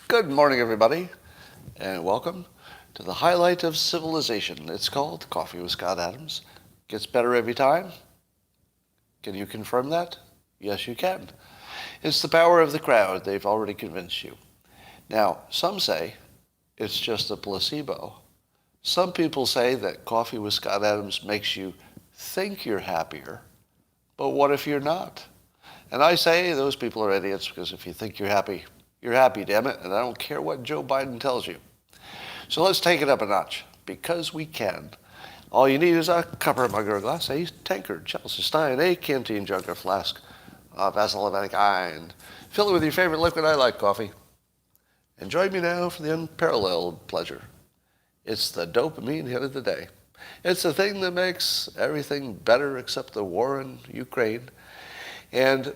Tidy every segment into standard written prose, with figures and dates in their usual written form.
Good morning, everybody, and welcome to the highlight of civilization. It's called Coffee with Scott Adams. Gets better every time. Can you confirm that? Yes, you can. It's the power of the crowd. They've already convinced you. Now, some say it's just a placebo. Some people say that Coffee with Scott Adams makes you think you're happier, but what if you're not? And I say those people are idiots, because if you think you're happy, damn it, and I don't care what Joe Biden tells you. So let's take it up a notch, because we can. All you need is a cup or mug or a glass, a tankard, Chelsea Stein, a canteen jug or flask, a vessel of any kind. Fill it with your favorite liquid. I like coffee. And join me now for the unparalleled pleasure. It's the dopamine hit of the day. It's the thing that makes everything better except the war in Ukraine. And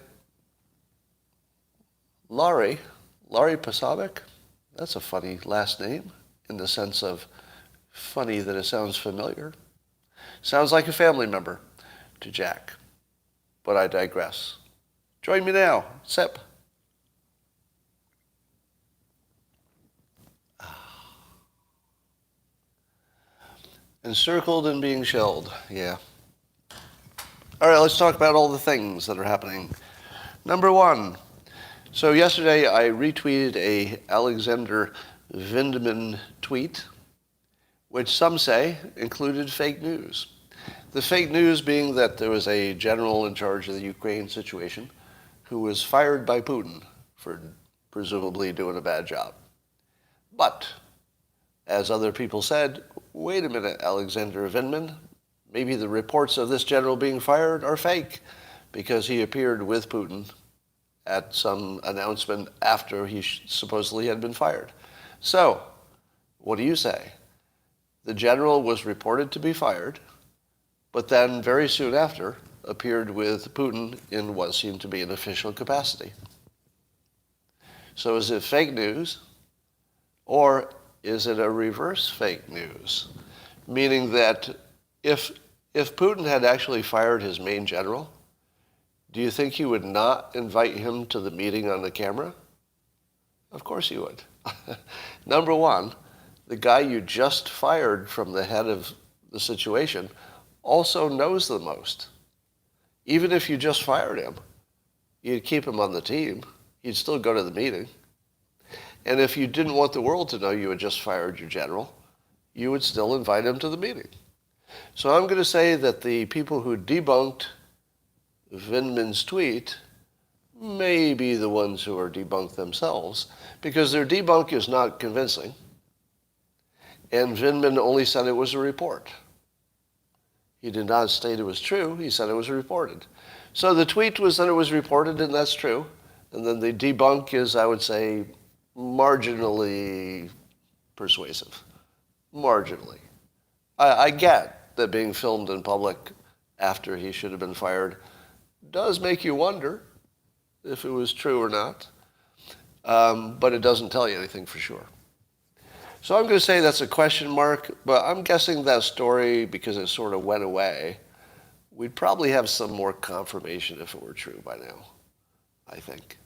Laurie Pasavic, that's a funny last name in the sense of funny that it sounds familiar. Sounds like a family member to Jack. But I digress. Join me now. Sip. Encircled and being shelled. Yeah. All right, let's talk about all the things that are happening. Number one. So yesterday I retweeted a Alexander Vindman tweet, which some say included fake news. The fake news being that there was a general in charge of the Ukraine situation who was fired by Putin for presumably doing a bad job. But, as other people said, wait a minute, Alexander Vindman, maybe the reports of this general being fired are fake, because he appeared with Putin at some announcement after he supposedly had been fired. So, what do you say? The general was reported to be fired, but then very soon after appeared with Putin in what seemed to be an official capacity. So is it fake news, or is it a reverse fake news? Meaning that if Putin had actually fired his main general, do you think he would not invite him to the meeting on the camera? Of course he would. Number one, the guy you just fired from the head of the situation also knows the most. Even if you just fired him, you'd keep him on the team. You'd still go to the meeting. And if you didn't want the world to know you had just fired your general, you would still invite him to the meeting. So I'm going to say that the people who debunked Vindman's tweet may be the ones who are debunked themselves, because their debunk is not convincing. And Vindman only said it was a report. He did not state it was true. He said it was reported. So the tweet was that it was reported, and that's true. And then the debunk is, I would say, marginally persuasive. Marginally. I get that being filmed in public after he should have been fired does make you wonder if it was true or not. But it doesn't tell you anything for sure. So I'm going to say that's a question mark, but I'm guessing that story, because it sort of went away, we'd probably have some more confirmation if it were true by now, I think.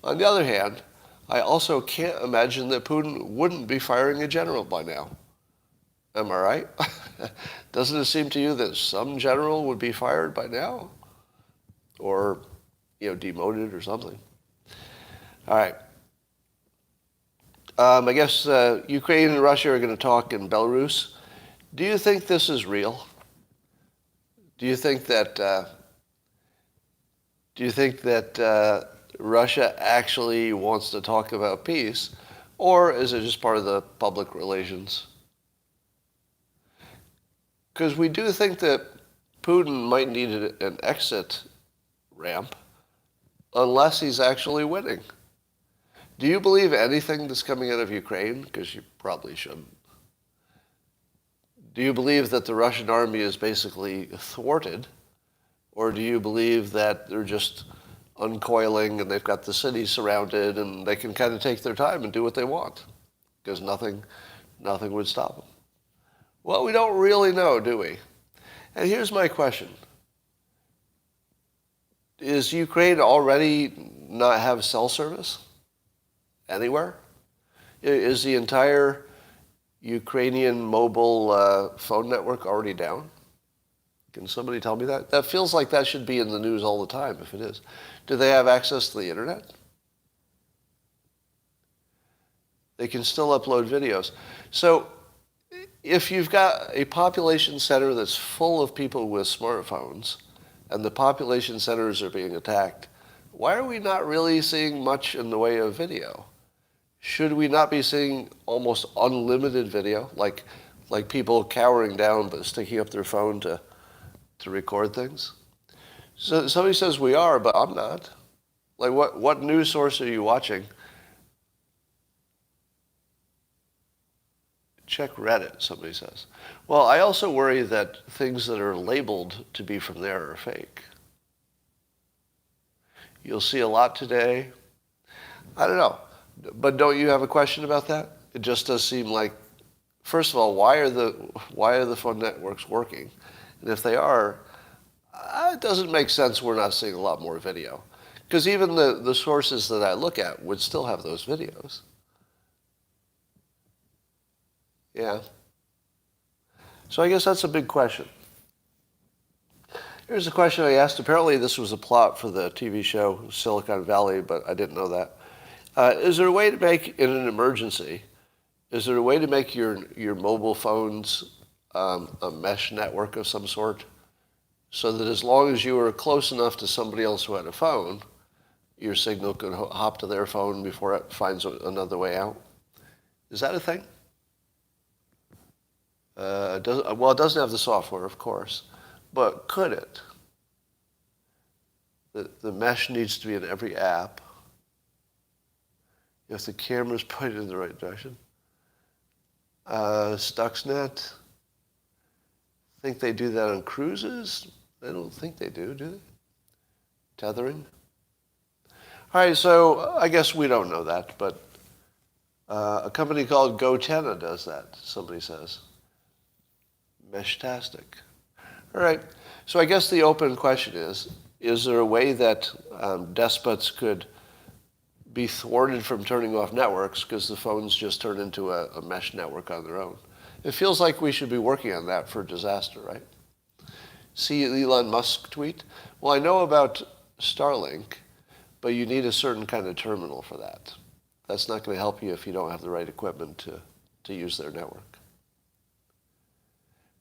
On the other hand, I also can't imagine that Putin wouldn't be firing a general by now. Am I right? Doesn't it seem to you that some general would be fired by now? Or, demoted or something. All right. I guess Ukraine and Russia are going to talk in Belarus. Do you think this is real? Do you think that Russia actually wants to talk about peace, or is it just part of the public relations? Because we do think that Putin might need an exit ramp unless he's actually winning. Do you believe anything that's coming out of Ukraine? Because you probably shouldn't. Do you believe that the Russian army is basically thwarted? Or do you believe that they're just uncoiling and they've got the city surrounded and they can kind of take their time and do what they want? Because nothing would stop them. Well, we don't really know, do we? And here's my question. Is Ukraine already not have cell service anywhere? Is the entire Ukrainian mobile phone network already down? Can somebody tell me that? That feels like that should be in the news all the time, if it is. Do they have access to the internet? They can still upload videos. So if you've got a population center that's full of people with smartphones, and the population centers are being attacked, why are we not really seeing much in the way of video? Should we not be seeing almost unlimited video, like people cowering down but sticking up their phone to record things? So somebody says we are, but I'm not. Like, what news source are you watching? Check Reddit, somebody says. Well, I also worry that things that are labeled to be from there are fake. You'll see a lot today. I don't know. But don't you have a question about that? It just does seem like, first of all, why are the phone networks working? And if they are, it doesn't make sense we're not seeing a lot more video. Because even the sources that I look at would still have those videos. Yeah. So I guess that's a big question. Here's a question I asked. Apparently this was a plot for the TV show Silicon Valley, but I didn't know that. Is there a way to make, in an emergency, is there a way to make your mobile phones a mesh network of some sort? So that as long as you were close enough to somebody else who had a phone, your signal could hop to their phone before it finds another way out? Is that a thing? It doesn't have the software, of course, but could it? The mesh needs to be in every app. If the camera's pointed in the right direction. Stuxnet. Think they do that on cruises? I don't think they do they? Tethering? All right, so I guess we don't know that, but a company called GoTenna does that, somebody says. Meshtastic. All right, so I guess the open question is there a way that despots could be thwarted from turning off networks because the phones just turn into a mesh network on their own? It feels like we should be working on that for disaster, right? See Elon Musk tweet? Well, I know about Starlink, but you need a certain kind of terminal for that. That's not going to help you if you don't have the right equipment to use their network.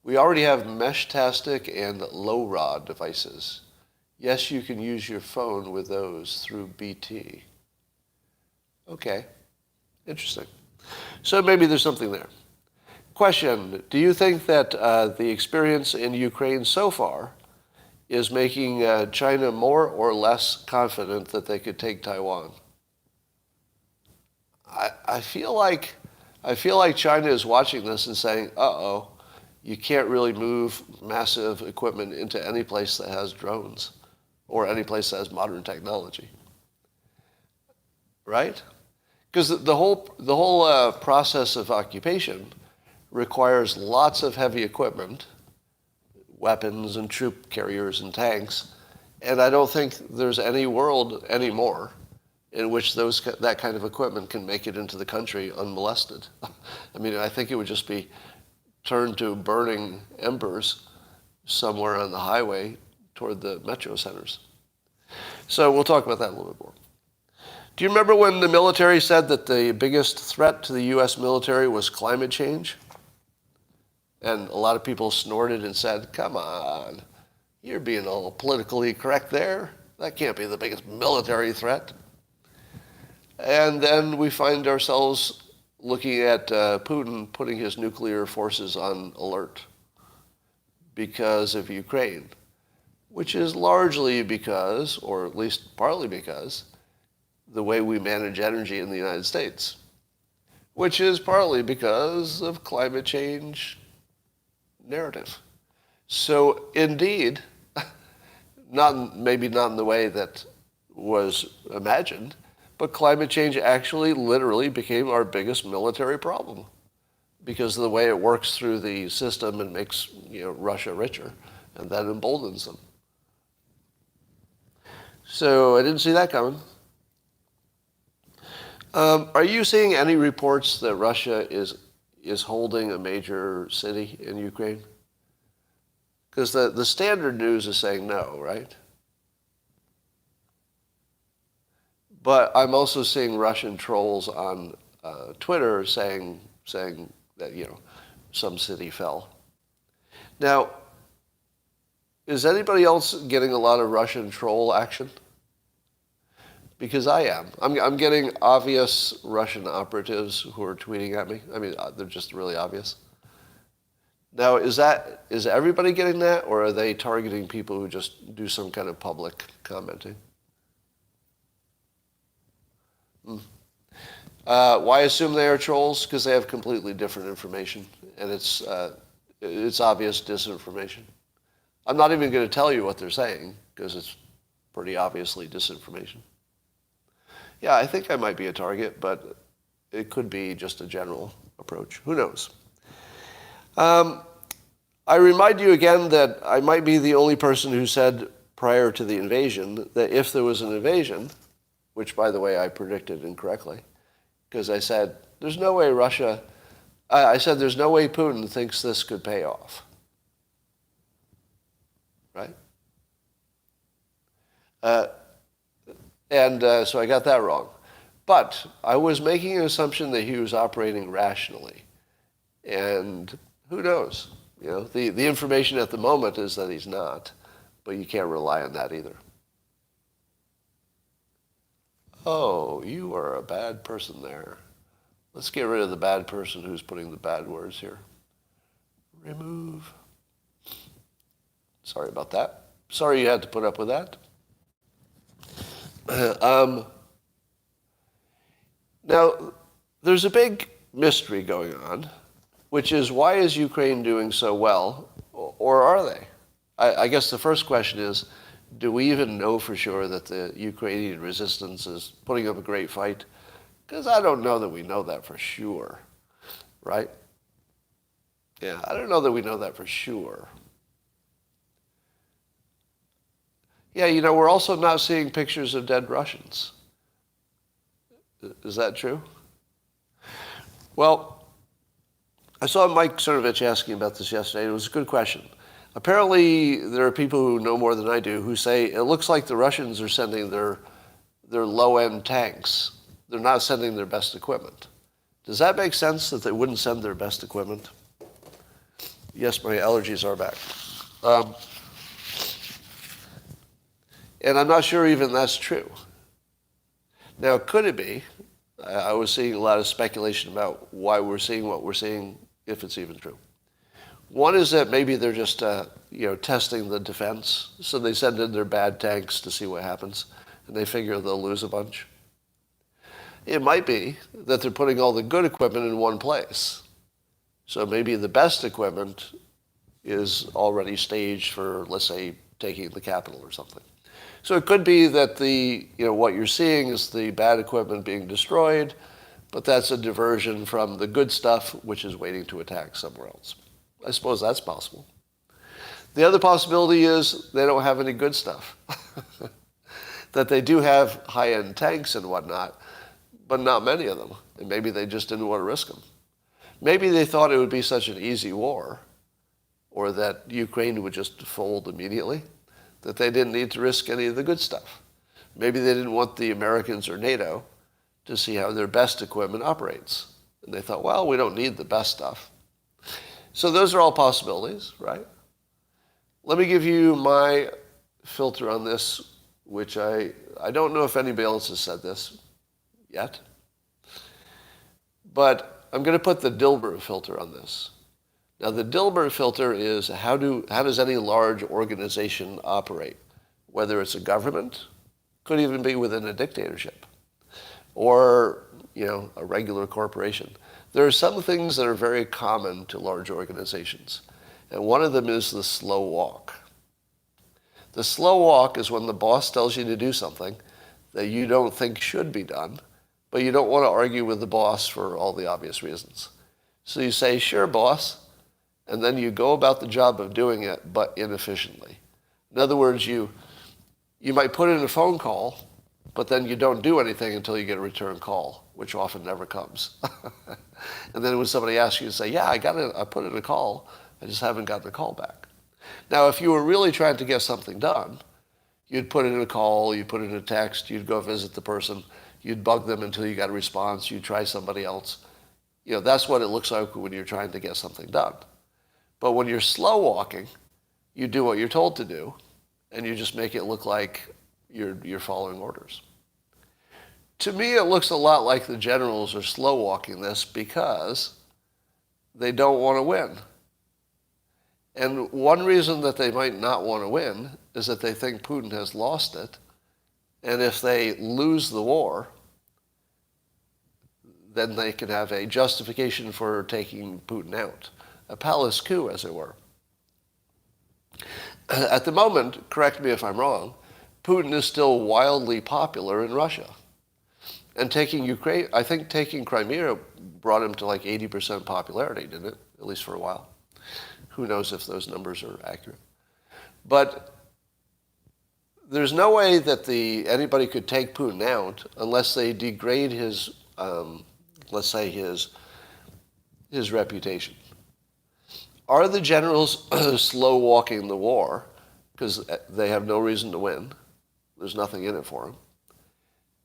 We already have Meshtastic and low-rod devices. Yes, you can use your phone with those through BT. Okay, interesting. So maybe there's something there. Question, do you think that the experience in Ukraine so far is making China more or less confident that they could take Taiwan? I feel like China is watching this and saying, uh-oh, you can't really move massive equipment into any place that has drones or any place that has modern technology. Right? Because the whole process of occupation requires lots of heavy equipment, weapons and troop carriers and tanks, and I don't think there's any world anymore in which that kind of equipment can make it into the country unmolested. I mean, I think it would just be turned to burning embers somewhere on the highway toward the metro centers. So we'll talk about that a little bit more. Do you remember when the military said that the biggest threat to the U.S. military was climate change? And a lot of people snorted and said, come on, you're being all politically correct there. That can't be the biggest military threat. And then we find ourselves looking at Putin putting his nuclear forces on alert because of Ukraine, which is largely because, or at least partly because, the way we manage energy in the United States, which is partly because of climate change narrative. So indeed, maybe not in the way that was imagined, but climate change actually literally became our biggest military problem because of the way it works through the system and makes Russia richer and that emboldens them. So I didn't see that coming. Are you seeing any reports that Russia is holding a major city in Ukraine? Because the standard news is saying no, right? But I'm also seeing Russian trolls on Twitter saying that, some city fell. Now, is anybody else getting a lot of Russian troll action? Because I am. I'm getting obvious Russian operatives who are tweeting at me. I mean, they're just really obvious. Now, is everybody getting that, or are they targeting people who just do some kind of public commenting? Why assume they are trolls? Because they have completely different information, and it's obvious disinformation. I'm not even going to tell you what they're saying, because it's pretty obviously disinformation. Yeah, I think I might be a target, but it could be just a general approach. Who knows? I remind you again that I might be the only person who said prior to the invasion that if there was an invasion, which, by the way, I predicted incorrectly, because I said, there's no way there's no way Putin thinks this could pay off. Right? So I got that wrong. But I was making an assumption that he was operating rationally. And who knows? The information at the moment is that he's not, but you can't rely on that either. Oh, you are a bad person there. Let's get rid of the bad person who's putting the bad words here. Remove. Sorry about that. Sorry you had to put up with that. Now, there's a big mystery going on, which is, why is Ukraine doing so well, or are they? I guess the first question is, do we even know for sure that the Ukrainian resistance is putting up a great fight? Because I don't know that we know that for sure, right? Yeah, I don't know that we know that for sure. Yeah, we're also not seeing pictures of dead Russians. Is that true? Well, I saw Mike Cernovich asking about this yesterday. It was a good question. Apparently, there are people who know more than I do who say it looks like the Russians are sending their low-end tanks. They're not sending their best equipment. Does that make sense that they wouldn't send their best equipment? Yes, my allergies are back. And I'm not sure even that's true. Now, could it be? I was seeing a lot of speculation about why we're seeing what we're seeing, if it's even true. One is that maybe they're just, testing the defense. So they send in their bad tanks to see what happens, and they figure they'll lose a bunch. It might be that they're putting all the good equipment in one place. So maybe the best equipment is already staged for, let's say, taking the capital or something. So it could be that what you're seeing is the bad equipment being destroyed, but that's a diversion from the good stuff, which is waiting to attack somewhere else. I suppose that's possible. The other possibility is they don't have any good stuff. That they do have high-end tanks and whatnot, but not many of them. And maybe they just didn't want to risk them. Maybe they thought it would be such an easy war, or that Ukraine would just fold immediately, that they didn't need to risk any of the good stuff. Maybe they didn't want the Americans or NATO to see how their best equipment operates. And they thought, well, we don't need the best stuff. So those are all possibilities, right? Let me give you my filter on this, which I don't know if anybody else has said this yet. But I'm going to put the Thelbert filter on this. Now, the Thelbert filter is how does any large organization operate? Whether it's a government, could even be within a dictatorship, or a regular corporation. There are some things that are very common to large organizations, and one of them is the slow walk. The slow walk is when the boss tells you to do something that you don't think should be done, but you don't want to argue with the boss for all the obvious reasons. So you say, sure, boss. And then you go about the job of doing it, but inefficiently. In other words, you You might put in a phone call, but then you don't do anything until you get a return call, which often never comes. And then when somebody asks you to say, yeah, I put in a call, I just haven't gotten a call back. Now, if you were really trying to get something done, you'd put in a call, you'd put in a text, you'd go visit the person, you'd bug them until you got a response, you'd try somebody else. That's what it looks like when you're trying to get something done. But when you're slow walking, you do what you're told to do, and you just make it look like you're following orders. To me, it looks a lot like the generals are slow walking this because they don't want to win. And one reason that they might not want to win is that they think Putin has lost it. And if they lose the war, then they can have a justification for taking Putin out. A palace coup, as it were. At the moment, correct me if I'm wrong, Putin is still wildly popular in Russia. And taking Ukraine, I think taking Crimea brought him to like 80% popularity, didn't it? At least for a while. Who knows if those numbers are accurate. But there's no way that anybody could take Putin out unless they degrade his, let's say, his reputation. Are the generals slow walking the war because they have no reason to win? There's nothing in it for them.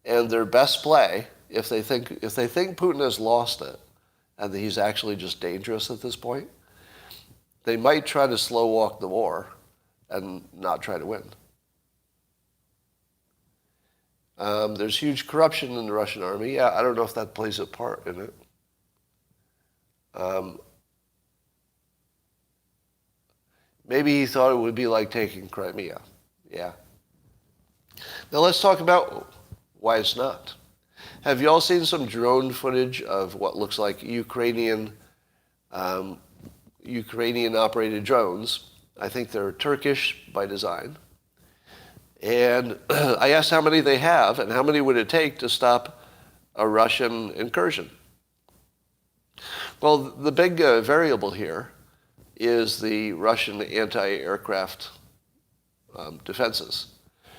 And their best play, if they think Putin has lost it and that he's actually just dangerous at this point, they might try to slow walk the war and not try to win. There's huge corruption in the Russian army. Yeah, I don't know if that plays a part in it. Maybe he thought it would be like taking Crimea. Yeah. Now let's talk about why it's not. Have you all seen some drone footage of what looks like Ukrainian operated drones? I think they're Turkish by design. And I asked how many they have and how many would it take to stop a Russian incursion. Well, the big variable here is the Russian anti-aircraft defenses.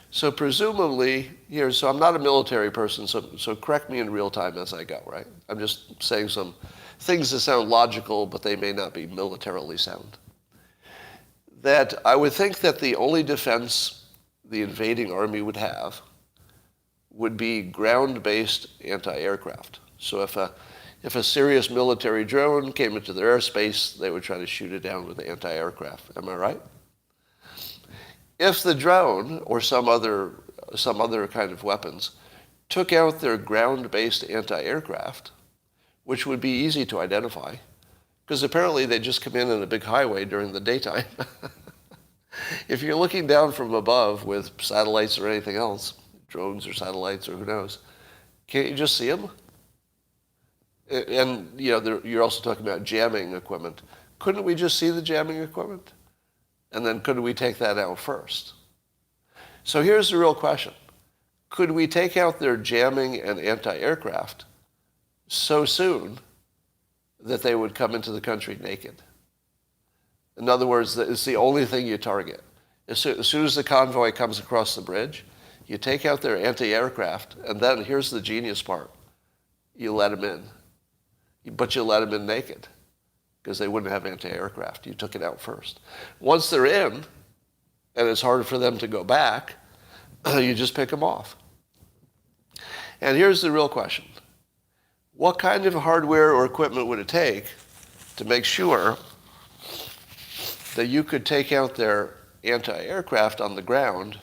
So presumably, so I'm not a military person, so correct me in real time as I go, right? I'm just saying some things that sound logical, but they may not be militarily sound. That I would think that the only defense the invading army would have would be ground-based anti-aircraft. So if a serious military drone came into their airspace, they would try to shoot it down with anti-aircraft. Am I right? If the drone or some other kind of weapons took out their ground-based anti-aircraft, which would be easy to identify, because apparently they just come in a big highway during the daytime. If you're looking down from above with satellites or anything else, drones or satellites or who knows, can't you just see them? And you're also talking about jamming equipment. Couldn't we just see the jamming equipment? And then couldn't we take that out first? So here's the real question. Could we take out their jamming and anti-aircraft so soon that they would come into the country naked? In other words, it's the only thing you target. As soon as the convoy comes across the bridge, you take out their anti-aircraft, and then here's the genius part. You let them in. But you let them in naked, because they wouldn't have anti-aircraft. You took it out first. Once they're in, and it's hard for them to go back, you just pick them off. And here's the real question. What kind of hardware or equipment would it take to make sure that you could take out their anti-aircraft on the ground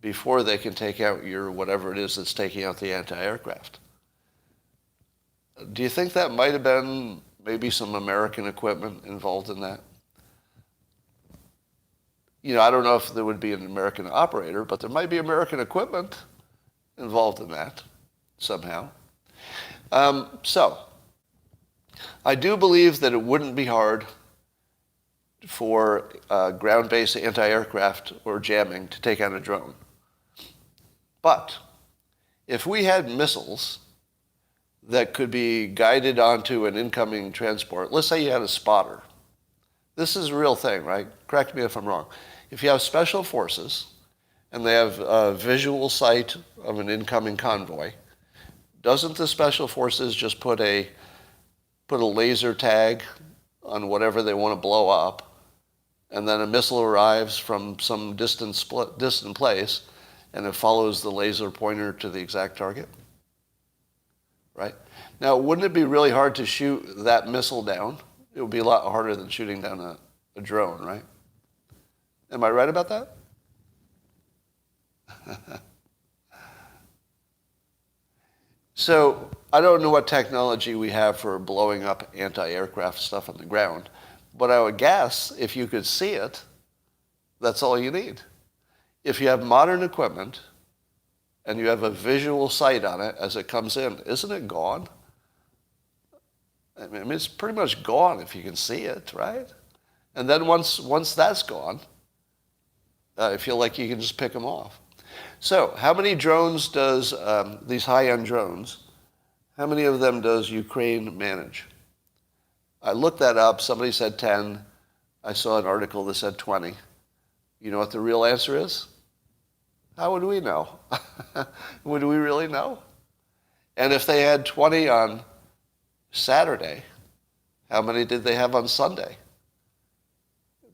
before they can take out your whatever it is that's taking out the anti-aircraft? Do you think that might have been maybe some American equipment involved in that? I don't know if there would be an American operator, but there might be American equipment involved in that somehow. So, I do believe that it wouldn't be hard for ground-based anti-aircraft or jamming to take out a drone. But if we had missiles that could be guided onto an incoming transport, let's say you had a spotter. This is a real thing, right? Correct me if I'm wrong. If you have special forces and they have a visual sight of an incoming convoy, doesn't the special forces just put a laser tag on whatever they want to blow up, and then a missile arrives from some distant place, and it follows the laser pointer to the exact target? Right? Now, wouldn't it be really hard to shoot that missile down? It would be a lot harder than shooting down a drone, right? Am I right about that? So I don't know what technology we have for blowing up anti-aircraft stuff on the ground, but I would guess if you could see it, that's all you need. If you have modern equipment and you have a visual sight on it as it comes in, isn't it gone? I mean, it's pretty much gone if you can see it, right? And then once that's gone, I feel like you can just pick them off. So how many drones does, these high-end drones, how many of them does Ukraine manage? I looked that up. Somebody said 10. I saw an article that said 20. You know what the real answer is? How would we know? Would we really know? And if they had 20 on Saturday, how many did they have on Sunday?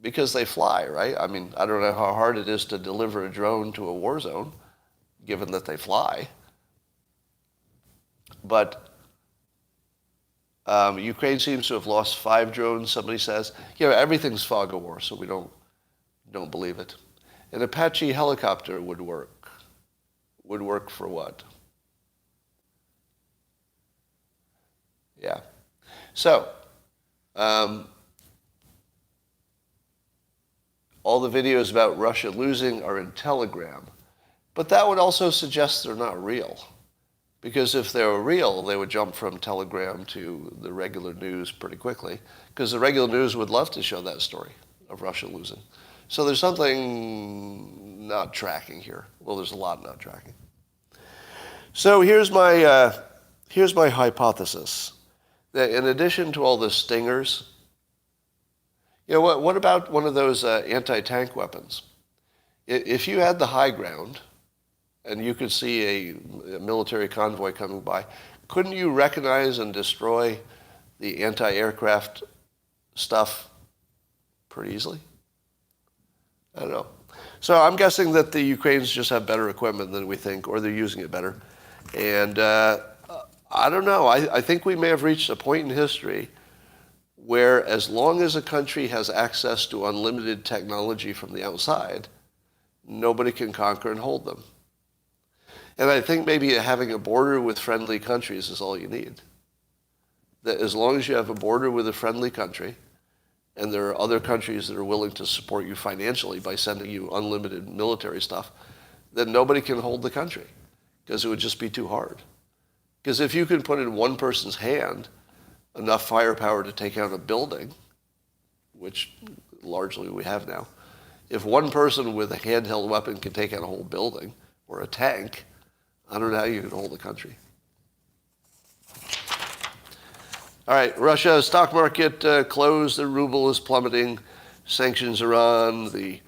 Because they fly, right? I mean, I don't know how hard it is to deliver a drone to a war zone, given that they fly. But Ukraine seems to have lost 5 drones, somebody says. You know, everything's fog of war, so we don't believe it. An Apache helicopter would work. Would work for what? Yeah. So, all the videos about Russia losing are in Telegram. But that would also suggest they're not real. Because if they were real, they would jump from Telegram to the regular news pretty quickly. Because the regular news would love to show that story of Russia losing. So there's something not tracking here. Well, there's a lot not tracking. So here's my hypothesis. That in addition to all the stingers, you know, what about one of those anti-tank weapons? If you had the high ground and you could see a military convoy coming by, couldn't you recognize and destroy the anti-aircraft stuff pretty easily? I don't know. So I'm guessing that the Ukrainians just have better equipment than we think, or they're using it better. And I don't know. I think we may have reached a point in history where as long as a country has access to unlimited technology from the outside, nobody can conquer and hold them. And I think maybe having a border with friendly countries is all you need. That as long as you have a border with a friendly country, and there are other countries that are willing to support you financially by sending you unlimited military stuff, then nobody can hold the country, because it would just be too hard. Because if you can put in one person's hand enough firepower to take out a building, which largely we have now, if one person with a handheld weapon can take out a whole building or a tank, I don't know how you can hold the country. All right, Russia stock market closed. The ruble is plummeting. Sanctions are on. The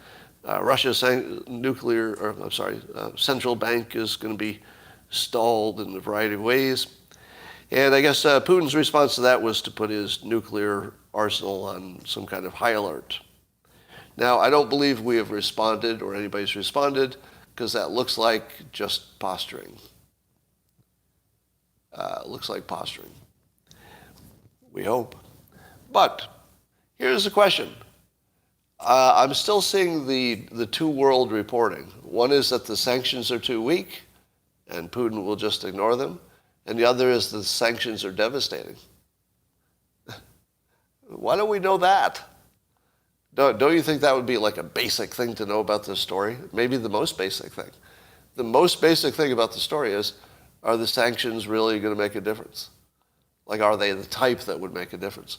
central bank is going to be stalled in a variety of ways. And I guess Putin's response to that was to put his nuclear arsenal on some kind of high alert. Now, I don't believe we have responded or anybody's responded, because that looks like just posturing. Looks like posturing. We hope. But here's the question. I'm still seeing the two world reporting. One is that the sanctions are too weak and Putin will just ignore them. And the other is the sanctions are devastating. Why don't we know that? Don't you think that would be like a basic thing to know about this story? Maybe the most basic thing. The most basic thing about the story is, are the sanctions really going to make a difference? Like, are they the type that would make a difference?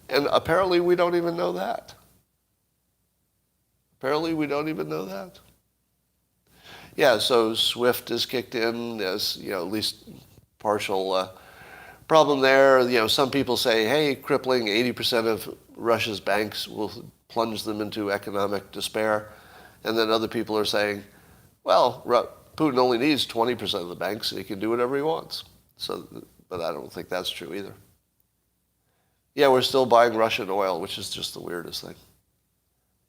And apparently we don't even know that. Apparently we don't even know that. Yeah, so SWIFT is kicked in as, at least partial problem there. Some people say, hey, crippling 80% of Russia's banks will plunge them into economic despair. And then other people are saying, Well, Putin only needs 20% of the banks, and he can do whatever he wants. So, but I don't think that's true either. Yeah, we're still buying Russian oil, which is just the weirdest thing.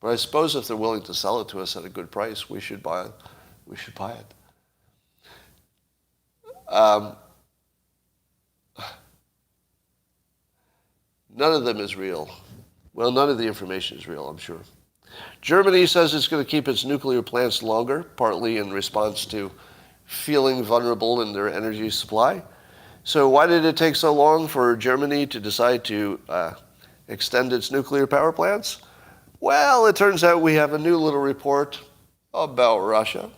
But I suppose if they're willing to sell it to us at a good price, we should buy it. We should buy it. None of them is real. Well, none of the information is real, I'm sure. Germany says it's going to keep its nuclear plants longer, partly in response to feeling vulnerable in their energy supply. So why did it take so long for Germany to decide to extend its nuclear power plants? Well, it turns out we have a new little report about Russia.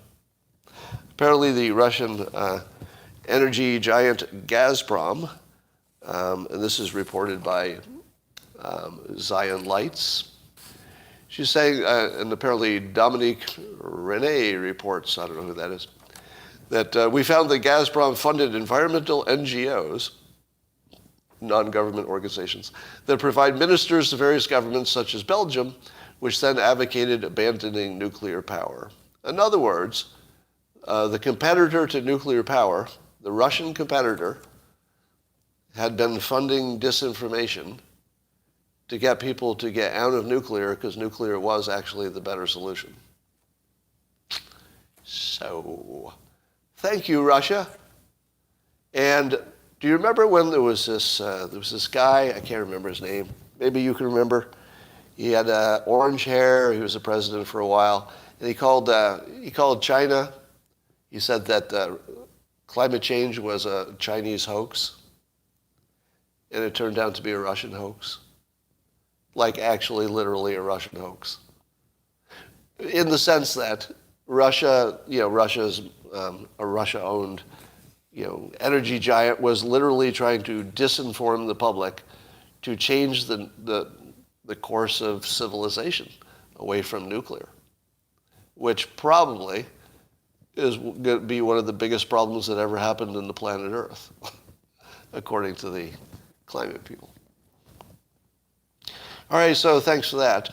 Apparently the Russian energy giant Gazprom, and this is reported by Zion Lights. She's saying, and apparently Dominique Rene reports, I don't know who that is, that we found that Gazprom funded environmental NGOs, non-government organizations, that provide ministers to various governments such as Belgium, which then advocated abandoning nuclear power. In other words, the competitor to nuclear power, the Russian competitor, had been funding disinformation to get people to get out of nuclear because nuclear was actually the better solution. So, thank you, Russia. And do you remember when there was this guy, I can't remember his name, maybe you can remember. He had orange hair, he was a president for a while, and he called China. He said that climate change was a Chinese hoax, and it turned out to be a Russian hoax. Like actually literally a Russian hoax. In the sense that Russia, Russia's a Russia-owned, energy giant was literally trying to disinform the public to change the course of civilization away from nuclear, which probably is going to be one of the biggest problems that ever happened in the planet Earth, according to the climate people. All right, so thanks for that.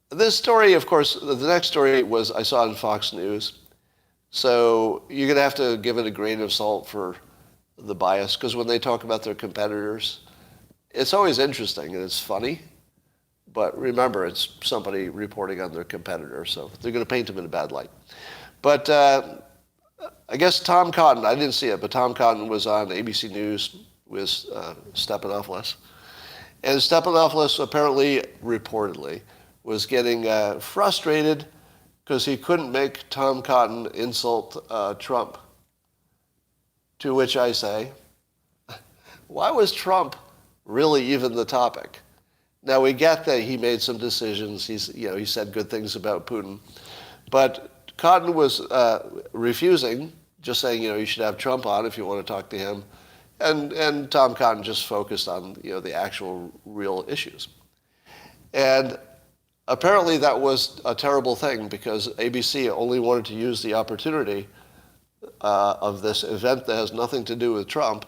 This story, of course, the next story was I saw on Fox News. So you're going to have to give it a grain of salt for the bias, because when they talk about their competitors, it's always interesting and it's funny. But remember, it's somebody reporting on their competitor, so they're going to paint them in a bad light. But I guess Tom Cotton, I didn't see it, but Tom Cotton was on ABC News with Stephanopoulos. And Stephanopoulos apparently, reportedly, was getting frustrated because he couldn't make Tom Cotton insult Trump. To which I say, why was Trump really even the topic? Now we get that he made some decisions. He said good things about Putin, but Cotton was refusing, just saying you should have Trump on if you want to talk to him. And Tom Cotton just focused on the actual real issues. And apparently that was a terrible thing because ABC only wanted to use the opportunity of this event that has nothing to do with Trump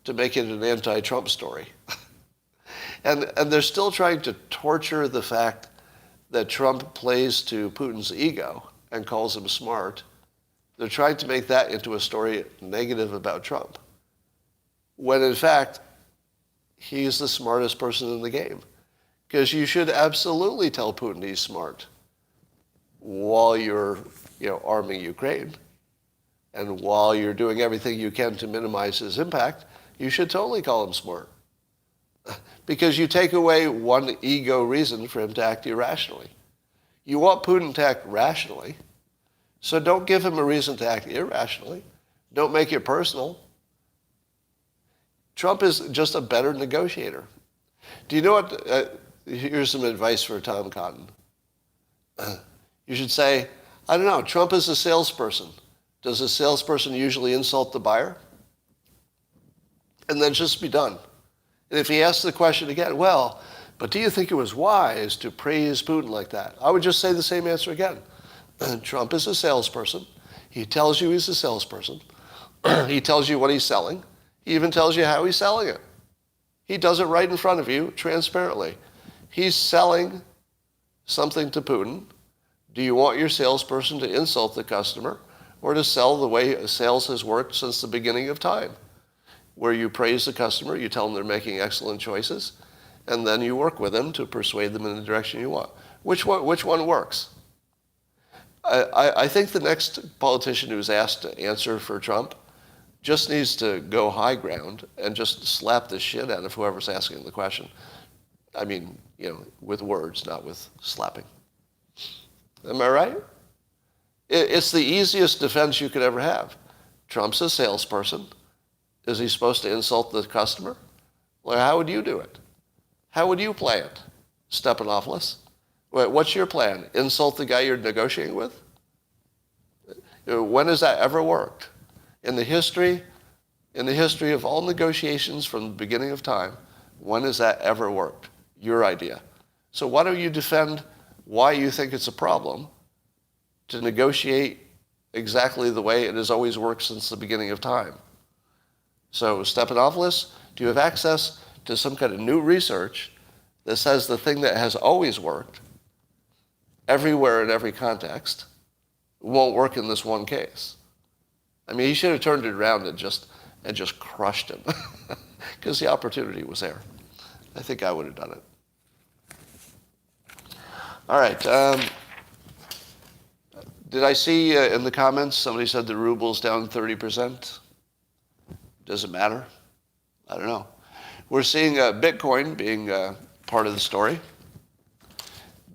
to make it an anti-Trump story. and they're still trying to torture the fact that Trump plays to Putin's ego and calls him smart. They're trying to make that into a story negative about Trump, when in fact, he's the smartest person in the game. Because you should absolutely tell Putin he's smart while you're arming Ukraine. And while you're doing everything you can to minimize his impact, you should totally call him smart. Because you take away one ego reason for him to act irrationally. You want Putin to act rationally, so don't give him a reason to act irrationally. Don't make it personal. Trump is just a better negotiator. Do you know what? Here's some advice for Tom Cotton. You should say, I don't know, Trump is a salesperson. Does a salesperson usually insult the buyer? And then just be done. And if he asks the question again, well, but do you think it was wise to praise Putin like that? I would just say the same answer again. Trump is a salesperson. He tells you he's a salesperson. He tells you what he's selling. He even tells you how he's selling it. He does it right in front of you, transparently. He's selling something to Putin. Do you want your salesperson to insult the customer or to sell the way sales has worked since the beginning of time, where you praise the customer, you tell them they're making excellent choices, and then you work with them to persuade them in the direction you want? Which one works? I think the next politician who's asked to answer for Trump just needs to go high ground and just slap the shit out of whoever's asking the question. I mean, with words, not with slapping. Am I right? It's the easiest defense you could ever have. Trump's a salesperson. Is he supposed to insult the customer? Well, how would you do it? How would you play it, Stephanopoulos? What's your plan? Insult the guy you're negotiating with? When has that ever worked? In the history of all negotiations from the beginning of time, when has that ever worked? Your idea. So why don't you defend why you think it's a problem to negotiate exactly the way it has always worked since the beginning of time? So Stephanopoulos, do you have access to some kind of new research that says the thing that has always worked everywhere in every context won't work in this one case? I mean, he should have turned it around and just crushed him because the opportunity was there. I think I would have done it. All right. Did I see in the comments somebody said the ruble's down 30%? Does it matter? I don't know. We're seeing Bitcoin being part of the story.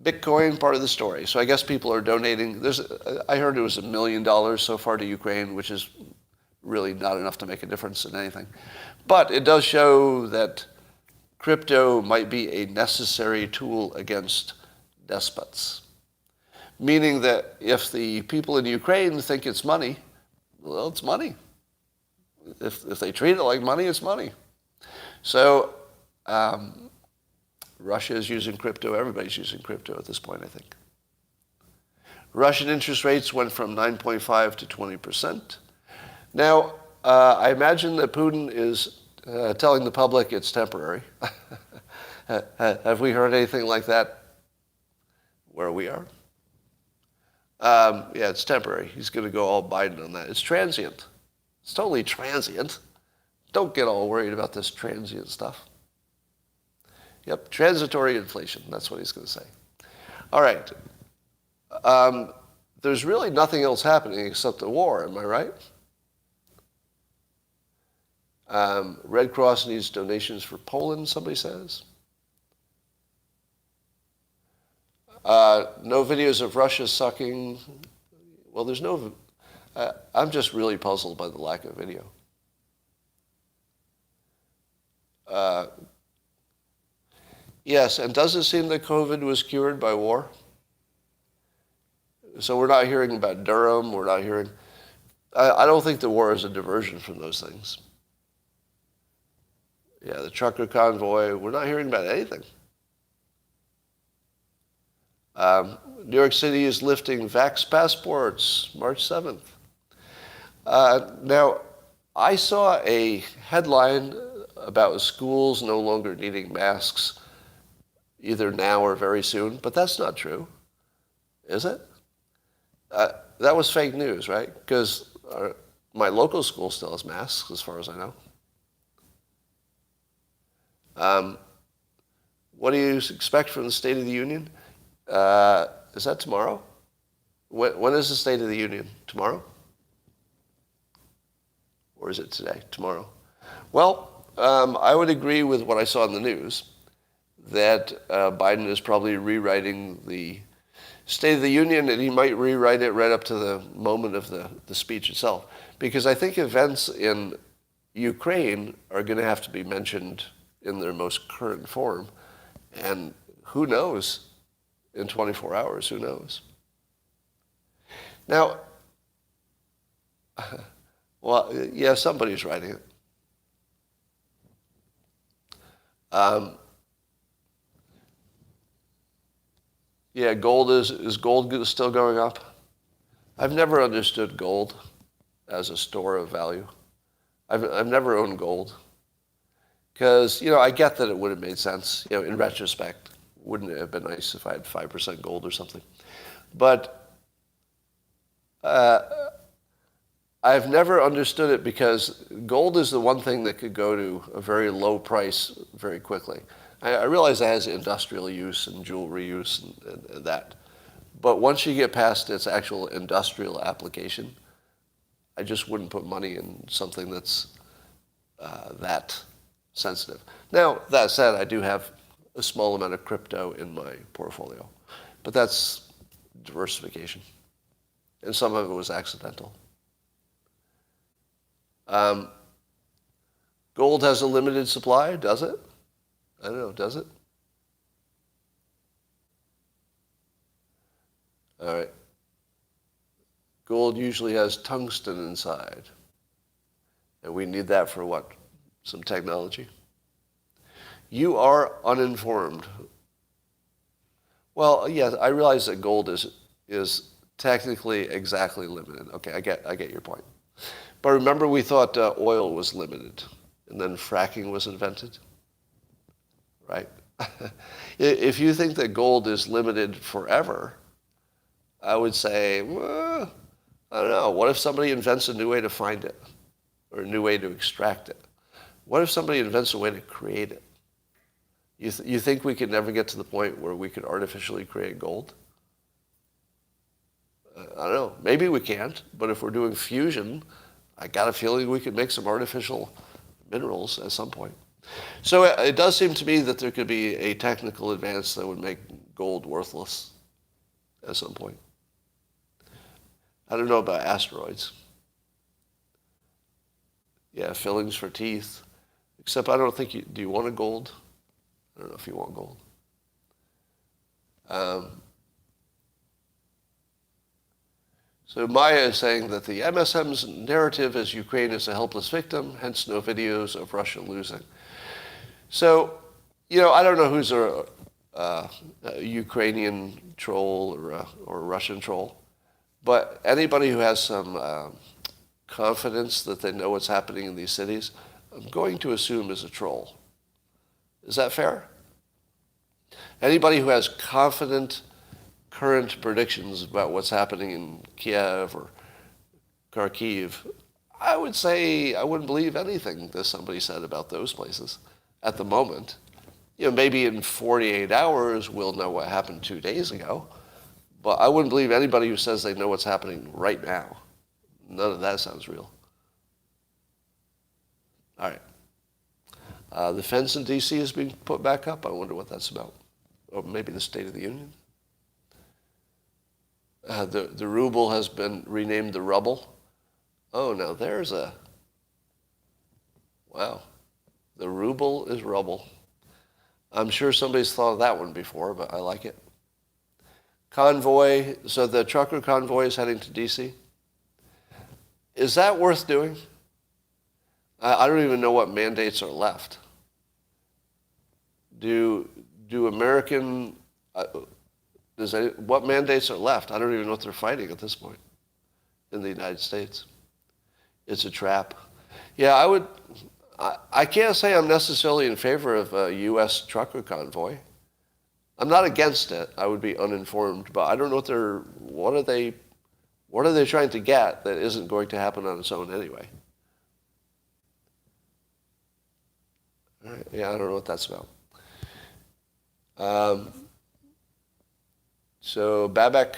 Bitcoin, part of the story. So I guess people are donating. I heard it was $1 million so far to Ukraine, which is really not enough to make a difference in anything. But it does show that crypto might be a necessary tool against despots. Meaning that if the people in Ukraine think it's money, well, it's money. If they treat it like money, it's money. So Russia is using crypto. Everybody's using crypto at this point, I think. Russian interest rates went from 9.5 to 20%. Now, I imagine that Putin is telling the public it's temporary. Have we heard anything like that where we are? Yeah, it's temporary. He's going to go all Biden on that. It's transient. It's totally transient. Don't get all worried about this transient stuff. Yep, transitory inflation. That's what he's going to say. All right. There's really nothing else happening except the war, am I right? Red Cross needs donations for Poland, somebody says. No videos of Russia sucking. Well, there's no... I'm just really puzzled by the lack of video. Yes, and does it seem that COVID was cured by war? So we're not hearing about Durham. We're not hearing... I don't think the war is a diversion from those things. Yeah, the trucker convoy. We're not hearing about anything. New York City is lifting vax passports March 7th. Now, I saw a headline about schools no longer needing masks either now or very soon, but that's not true, is it? That was fake news, right? Because my local school still has masks, as far as I know. What do you expect from the State of the Union? Is that tomorrow? When is the State of the Union? Tomorrow? Or is it today? Tomorrow. Well, I would agree with what I saw in the news, that Biden is probably rewriting the State of the Union, and he might rewrite it right up to the moment of the speech itself. Because I think events in Ukraine are going to have to be mentioned in their most current form. And who knows? In 24 hours, who knows? Now, well, yeah, somebody's writing it. Yeah, gold is gold still going up? I've never understood gold as a store of value. I've never owned gold. Because, I get that it would have made sense, in retrospect. Wouldn't it have been nice if I had 5% gold or something? But I've never understood it because gold is the one thing that could go to a very low price very quickly. I realize it has industrial use and jewelry use and that. But once you get past its actual industrial application, I just wouldn't put money in something that's that sensitive. Now, that said, I do have a small amount of crypto in my portfolio. But that's diversification. And some of it was accidental. Gold has a limited supply, does it? I don't know, does it? All right. Gold usually has tungsten inside. And we need that for what? Some technology? You are uninformed. Well, yes, I realize that gold is technically exactly limited. Okay, I get your point. But remember we thought oil was limited, and then fracking was invented, right? If you think that gold is limited forever, I would say, well, I don't know. What if somebody invents a new way to find it, or a new way to extract it? What if somebody invents a way to create it? You think we could never get to the point where we could artificially create gold? I don't know. Maybe we can't, but if we're doing fusion, I got a feeling we could make some artificial minerals at some point. So it does seem to me that there could be a technical advance that would make gold worthless at some point. I don't know about asteroids. Yeah, fillings for teeth. Except I don't think do you want a gold? I don't know if you want gold. So Maya is saying that the MSM's narrative is Ukraine is a helpless victim, hence no videos of Russia losing. So, I don't know who's a Ukrainian troll or a Russian troll, but anybody who has some confidence that they know what's happening in these cities, I'm going to assume is a troll. Is that fair? Anybody who has confident current predictions about what's happening in Kiev or Kharkiv, I would say I wouldn't believe anything that somebody said about those places at the moment. Maybe in 48 hours we'll know what happened 2 days ago, but I wouldn't believe anybody who says they know what's happening right now. None of that sounds real. All right. The fence in D.C. is being put back up. I wonder what that's about. Or maybe the State of the Union. The ruble has been renamed the rubble. Oh, now there's wow. The ruble is rubble. I'm sure somebody's thought of that one before, but I like it. Convoy, so the trucker convoy is heading to D.C. Is that worth doing? I don't even know what mandates are left. What mandates are left? I don't even know what they're fighting at this point in the United States. It's a trap. Yeah, I can't say I'm necessarily in favor of a U.S. trucker convoy. I'm not against it. I would be uninformed, but I don't know what are they trying to get that isn't going to happen on its own anyway? All right. Yeah, I don't know what that's about. So Babak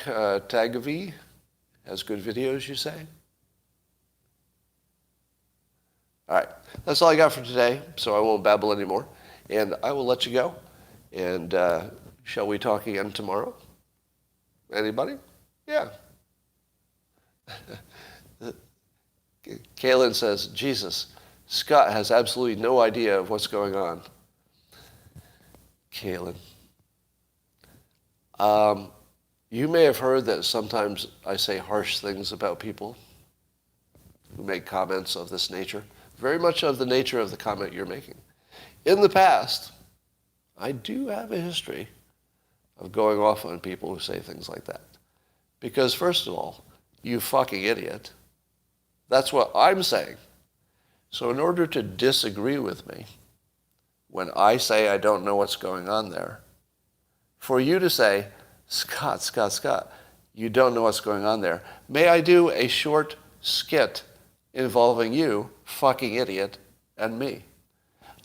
Tagavi has good videos, you say? All right. That's all I got for today, so I won't babble anymore. And I will let you go. And shall we talk again tomorrow? Anybody? Yeah. Kaylin says, Jesus, Scott has absolutely no idea of what's going on. Kaylin. You may have heard that sometimes I say harsh things about people who make comments of this nature, very much of the nature of the comment you're making. In the past, I do have a history of going off on people who say things like that. Because first of all, you fucking idiot. That's what I'm saying. So in order to disagree with me, when I say I don't know what's going on there, for you to say, Scott, You don't know what's going on there. May I do a short skit involving you, fucking idiot, and me?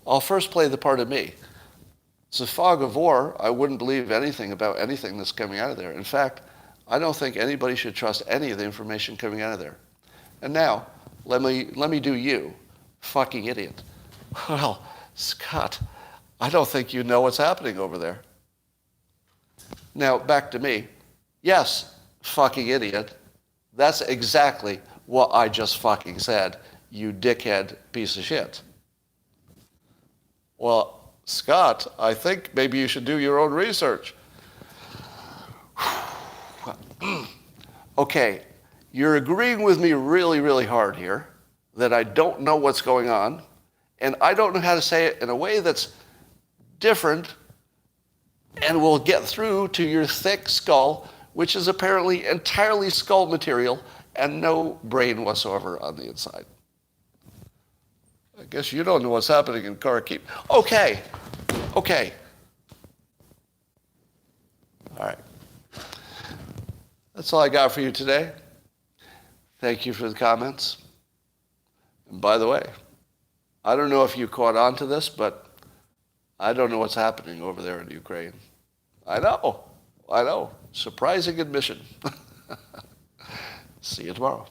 I'll first play the part of me. It's a fog of war. I wouldn't believe anything about anything that's coming out of there. In fact, I don't think anybody should trust any of the information coming out of there. And now, let me do you, fucking idiot. Well, Scott, I don't think you know what's happening over there. Now, back to me. Yes, fucking idiot. That's exactly what I just fucking said, you dickhead piece of shit. Well, Scott, I think maybe you should do your own research. Okay, you're agreeing with me really, really hard here that I don't know what's going on, and I don't know how to say it in a way that's different and will get through to your thick skull, which is apparently entirely skull material and no brain whatsoever on the inside. I guess you don't know what's happening in Kharkiv. Okay. All right. That's all I got for you today. Thank you for the comments. And by the way, I don't know if you caught on to this, but I don't know what's happening over there in Ukraine. I know. Surprising admission. See you tomorrow.